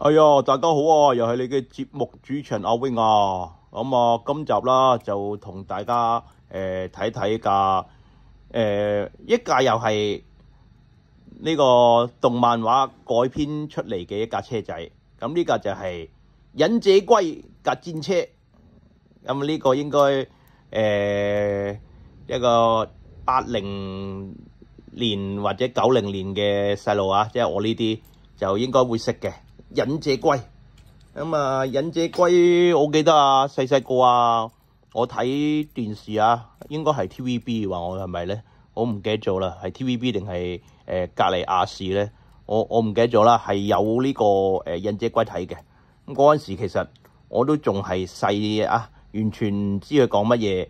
哎呀，大家好啊！又係你嘅節目主持人阿 wing 啊。今集啦就同大家睇睇架一架又係呢個動漫畫改編出嚟嘅一架車仔。咁呢架就係忍者龜架戰車。咁呢個應該一個80年或者90年嘅細路啊，即係我呢啲就應該會識嘅。忍者龜忍者龜，我記得啊，細細個啊，我睇電視啊，應該係 TVB 話我係咪咧？我唔記得咗啦，係 TVB 定係隔離亞視咧？我唔記得咗啦，係有呢個忍者龜睇嘅。咁嗰陣時其實我都仲係細啊，完全唔知佢講乜嘢。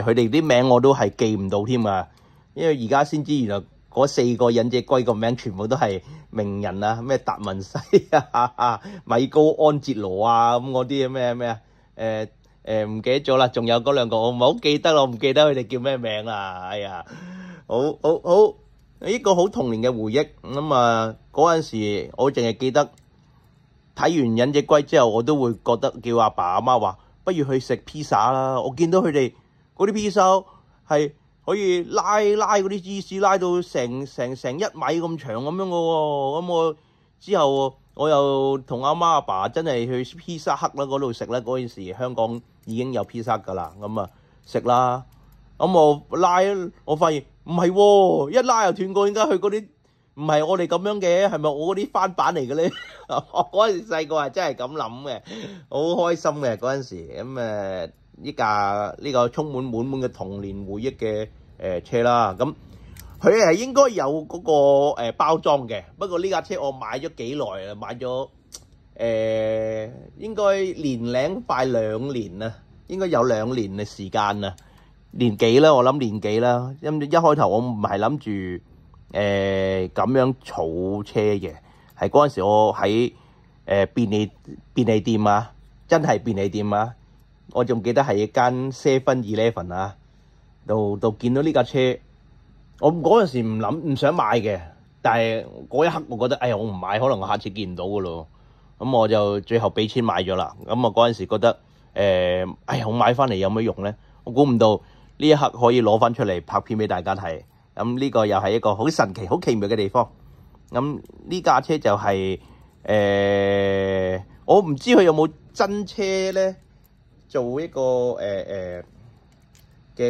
佢哋啲名我都係記唔到添啊，因為而家先知原來嗰4個忍者龜個名全部都係名人啊，咩達文西啊、米高安哲羅啊咁嗰啲咩啊，唔記得咗啦，仲有嗰2個我唔係好記得咯，我唔記得佢哋叫咩名啦。哎呀，好呢個好童年嘅回憶。嗰陣時我淨係記得睇完忍者龜之後，我都會覺得叫阿爸阿媽話不如去食披薩啦。我見到佢哋嗰啲披薩係可以拉嗰啲芝士拉到成1米咁長咁樣嘅喎。咁我之後我又同阿媽阿爸真係去披薩克啦嗰度食啦。嗰陣時香港已經有披薩㗎啦，食啦。我發現唔係喎，一拉又斷過，點解佢嗰啲唔係我哋咁樣嘅？係咪我嗰啲翻版嚟嘅咧？我嗰陣時細個係真係咁諗嘅，好開心嘅嗰陣時。呢個充滿嘅童年回憶嘅車啦。咁佢係應該有嗰個包裝嘅，不過呢架車我買咗幾耐啦，買咗應該年零快2年啦，應該有2年嘅時間啦，年幾啦，我諗年幾啦。因一開頭我唔係諗住咁樣儲車嘅，係嗰陣時我喺便利店啊，真係便利店啊。我仲記得係一間 7-Eleven 啊，度見到呢架車，我嗰陣時唔想買嘅，但係嗰一刻我覺得，哎呀，我唔買，可能我下次見唔到噶咯。咁我就最後俾錢買咗啦。咁我嗰陣時覺得，哎呀，我買翻嚟有乜用咧？我估唔到呢一刻可以攞翻出嚟拍片俾大家睇。咁呢個又係一個好神奇、好奇妙嘅地方。咁呢架車就係我唔知佢有冇真車咧。做一個嘅例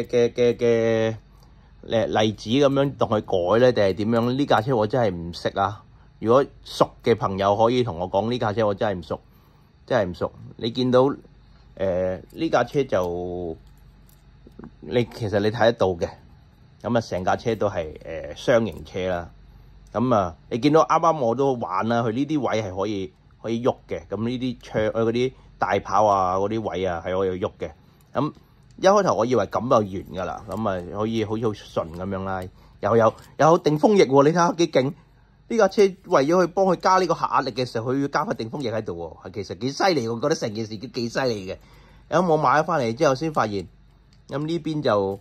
子咁樣同佢改咧，定係點樣？呢架車我真係唔識啊！如果熟嘅朋友可以同我講呢架車，我真係唔熟，真係唔熟。你見到呢架車就其實你睇得到嘅。成架車都係雙型車啦。你見到啱啱我都玩啦，佢呢啲位係可以喐嘅。咁呢啲窗嗰啲大炮啊，嗰啲位啊係可以喐嘅。一開頭我以為咁就完㗎啦，可以好似好順咁樣啦。又有定風翼喎，你睇下幾勁！呢架車為咗去幫佢加呢個下壓力嘅時候，佢要加塊定風翼喺度喎，其實幾犀利，我覺得成件事幾犀利嘅。我買咗翻嚟之後先發現，呢邊就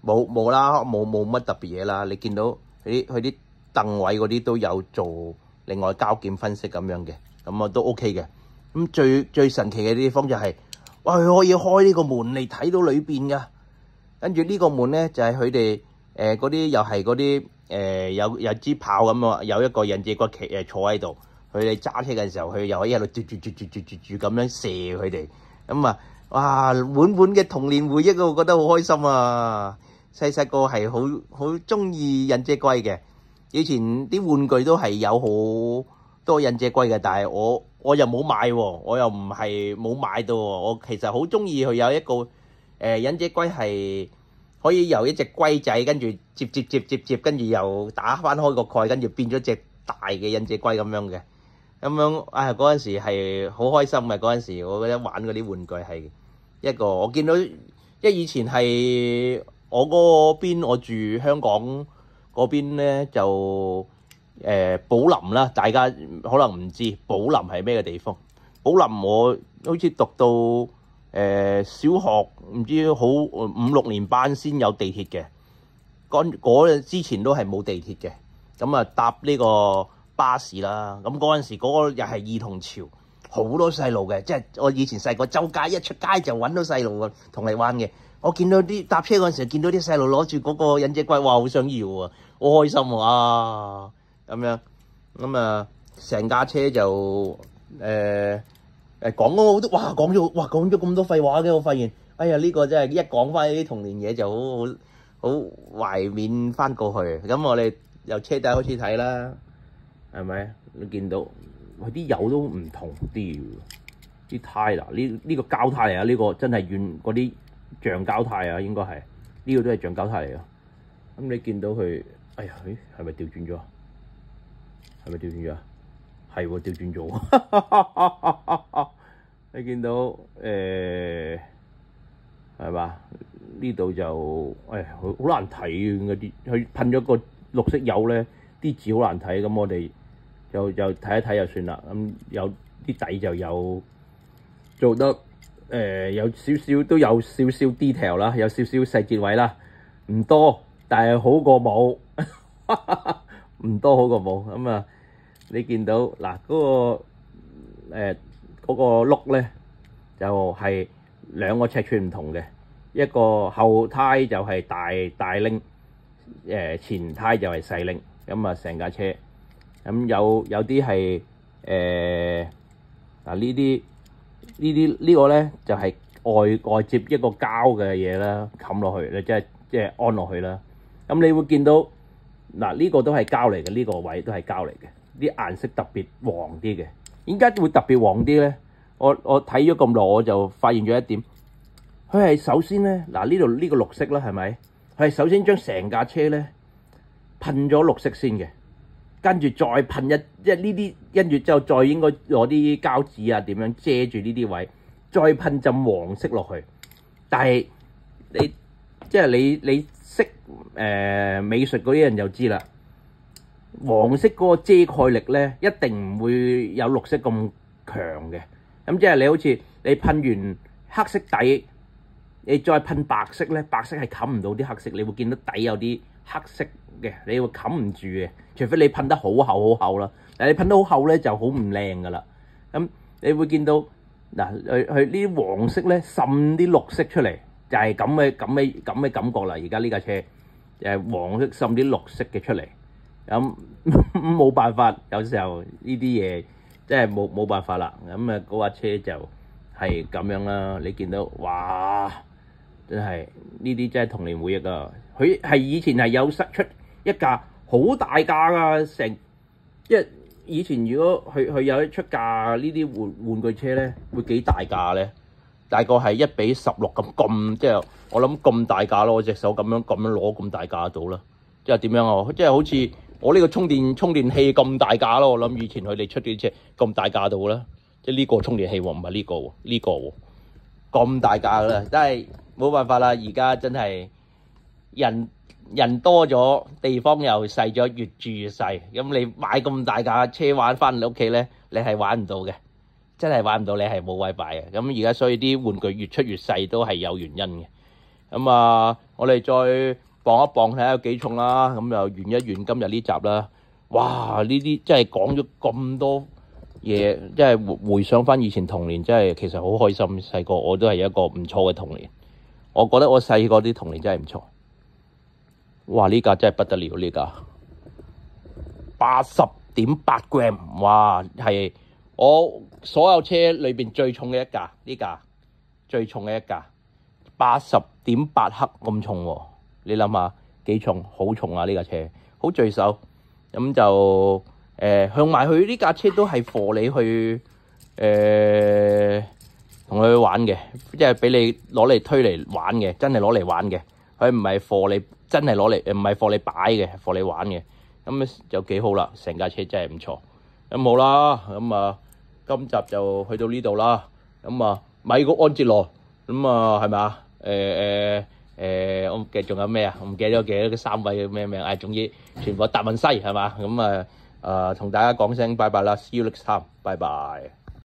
冇啦，冇乜特別嘢啦。你見到佢啲凳位嗰啲都有做另外膠件分析咁樣嘅，都 OK 嘅。最神奇嘅地方就係，哇！佢可以開呢個門嚟睇到裏邊噶。跟住呢個門咧就係佢哋嗰啲又係嗰啲有支炮咁啊，有一個忍者龜坐喺度，佢哋揸車嘅時候，佢又可以喺度住咁樣射佢哋。哇！滿嘅童年回憶，我覺得好開心啊！細個係好中意忍者龜嘅。以前啲玩具都係有好多忍者龜嘅，但係我又冇買喎，我又唔係冇買到喎。我其實好中意佢有一個忍者龜係可以由一隻龜仔跟住接，跟住又打翻開個蓋，跟住變咗隻大嘅忍者龜咁樣嘅。嗰陣時係好開心嘅。嗰陣時我覺得玩嗰啲玩具係一個，我見到因為以前係我嗰邊，我住香港嗰邊咧就寶林啦，大家可能唔知寶林係咩嘅地方。寶林我好似讀到小學唔知好5-6年班先有地鐵嘅，嗰之前都係冇地鐵嘅。搭呢個巴士啦。咁嗰陣時嗰個又係兒童潮，好多細路嘅，即係我以前細個周街一出街就揾到細路同你玩嘅。我見到啲搭車嗰陣時，見到啲細路攞住嗰個忍者龜，哇！好想要啊，好開心啊！咁樣咁啊，成架車就講咗好多，哇！講咗咁多廢話嘅，我發現，哎呀呢個真係一講翻啲童年嘢就好懷緬翻過去。咁我哋由車底開始睇啦，係咪？你見到佢啲油都唔同啲，啲胎嗱呢個膠胎嚟啊！呢個真係軟嗰啲橡膠胎啊，應該係呢個都係橡膠胎嚟啊。咁你見到佢，哎呀，係咪調轉咗？係咪調轉咗？係喎，調轉咗。你見到係嘛？呢度就好難睇嘅啲，佢噴咗個綠色油咧，啲字好難睇。咁我哋就睇一睇就算啦。咁有啲底就有做得有都有少少 detail 啦，有少少細節位啦，唔多，但係好過冇，唔多好過冇。咁啊，你見到嗱嗰個轆咧就係兩個尺寸唔同嘅，一個後胎就係大拎，前胎就係細拎。咁啊，成架車咁有啲係嗱呢個咧就係外接一個膠嘅嘢啦，冚落去，你即係安落去啦。咁你會見到嗱呢個都係膠嚟嘅，呢個位都係膠嚟嘅，啲顏色特別黃啲嘅。點解會特別黃啲咧？我睇咗咁耐，我就發現咗一點，佢係首先咧嗱呢度呢個綠色啦，係咪？佢係首先將成架車咧噴咗綠色先嘅，跟住再噴即係呢啲，跟住之後再應該攞啲膠紙啊點樣遮住呢啲位，再噴浸黃色落去。但係你識美術嗰啲人就知啦，黃色嗰個遮蓋力咧一定唔會有綠色咁強嘅。咁即係你好似你噴完黑色底，你再噴白色咧，白色係冚唔到啲黑色，你會見到底有啲黑色嘅，你會冚唔住嘅，除非你噴得好厚啦。但係你噴得好厚咧就好唔靚噶啦。咁你會見到嗱，佢呢啲黃色咧滲啲綠色出嚟，就係咁嘅感覺啦。而家呢架車黃色滲啲綠色嘅出嚟，咁冇辦法，有時候呢啲嘢真係冇辦法啦。咁啊嗰架車就係咁樣啦。你見到哇，真係呢啲真係童年回憶啊！佢係以前係有出一架好大架噶，即係以前如果佢有一出架呢啲玩具車咧，會幾大架咧？大概係1:16咁，即係我諗咁大架咯。我隻手咁樣攞咁大架到啦，即係點樣啊？即係好似我呢個充電器咁大架咯。我諗以前佢哋出啲車咁大架到啦，即係呢個充電器喎，唔係呢個喎，呢個喎咁大架啦，真係冇辦法啦。而家真係人多咗，地方又細咗，越住越細。咁你買咁大架車玩翻嚟屋企咧，你係玩唔到嘅，真係玩唔到，你係冇位擺嘅。咁而家所以啲玩具越出越細都係有原因嘅。咁啊，我哋再磅一磅睇下有幾重啦。咁就完一完今日呢集啦。哇！呢啲真係講咗咁多嘢，真係回想翻以前童年，真係其實好開心。細個我都係一個唔錯嘅童年。我覺得我細個啲童年真係唔錯。哇！呢架真係不得了，呢架80.8 gram， 哇！係我所有車裏邊最重嘅一架，呢架最重嘅一架，80.8克咁重喎。你諗下幾重？好重啊！呢架車好聚手。咁就向埋佢呢架車都係貨你去同佢去玩嘅，即係俾你攞嚟推嚟玩嘅，真係攞嚟玩嘅。佢唔係貨你真係攞嚟，唔係貨你擺嘅，貨你玩嘅。咁就幾好啦，成架車真係唔錯。咁好啦，咁啊今集就去到呢度啦。咁啊米高安哲羅，咁啊係咪啊？我唔記得仲有咩啊？我唔記得咗幾多3位咩名？總之全部達文西係嘛？咁同大家講聲拜拜啦，see you next time，拜拜。